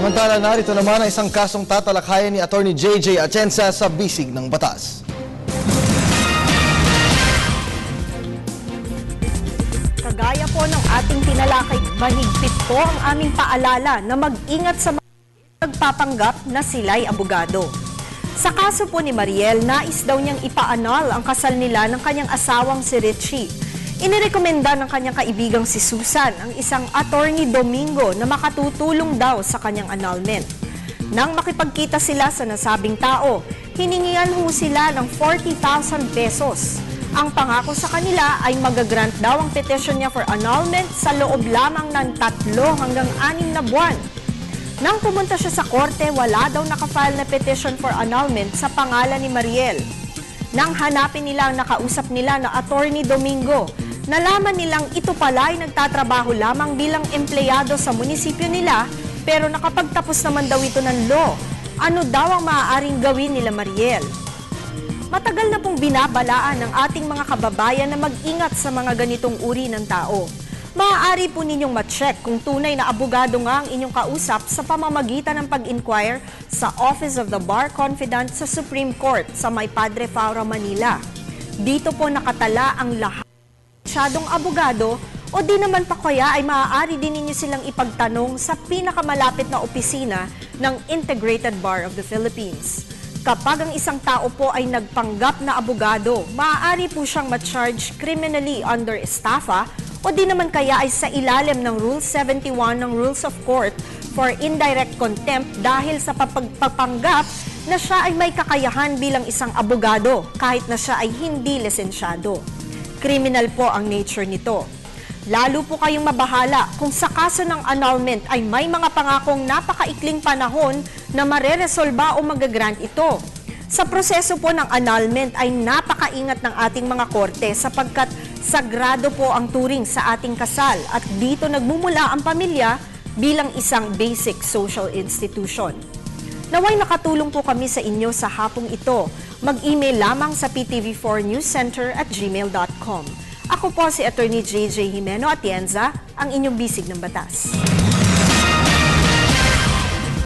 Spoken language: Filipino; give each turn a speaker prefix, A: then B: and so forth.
A: Samantala, narito naman ang isang kasong tatalakayan ni Atty. JJ Atienza sa bisig ng batas.
B: Kagaya po ng ating tinalakay, mahigpit po ang aming paalala na mag-ingat sa mga nagpapanggap na sila'y abogado. Sa kaso po ni Mariel, nais daw niyang ipaanal ang kasal nila ng kanyang asawang si Richie. Inirekomenda ng kanyang kaibigang si Susan ang isang Attorney Domingo na makatutulong daw sa kanyang annulment. Nang makipagkita sila sa nasabing tao, hiningian ho sila ng 40,000 pesos. Ang pangako sa kanila ay magagrant daw ang petition niya for annulment sa loob lamang ng 3 hanggang 6 na buwan. Nang pumunta siya sa korte, wala daw nakafile na petition for annulment sa pangalan ni Mariel. Nang hanapin nila ang nakausap nila na Attorney Domingo, nalaman nilang ito pala ay nagtatrabaho lamang bilang empleyado sa munisipyo nila, pero nakapagtapos naman daw ito ng law. Ano daw ang maaaring gawin nila Mariel? Matagal na pong binabalaan ng ating mga kababayan na mag-ingat sa mga ganitong uri ng tao. Maaari po ninyong ma-check kung tunay na abogado nga ang inyong kausap sa pamamagitan ng pag-inquire sa Office of the Bar Confidant sa Supreme Court sa May Padre Faura, Manila. Dito po nakatala ang lahat ng masyadong abogado o di naman pa kaya ay maaari din ninyo silang ipagtanong sa pinakamalapit na opisina ng Integrated Bar of the Philippines. Kapag ang isang tao po ay nagpanggap na abogado, maaari po siyang ma-charge criminally under estafa o di naman kaya ay sa ilalim ng Rule 71 ng Rules of Court for indirect contempt dahil sa pagpanggap na siya ay may kakayahan bilang isang abogado kahit na siya ay hindi lisensyado. Criminal po ang nature nito. Lalo po kayong mabahala kung sa kaso ng annulment ay may mga pangakong napakaikling panahon na mareresolba o magagrant ito. Sa proseso po ng annulment ay napakaingat ng ating mga korte sapagkat sagrado po ang turing sa ating kasal at dito nagmumula ang pamilya bilang isang basic social institution. Naway nakatulong po kami sa inyo sa hapong ito. Mag-email lamang sa ptv4newscenter@gmail.com. Ako po si Atty. JJ Jimeno Atienza, ang inyong bisig ng batas.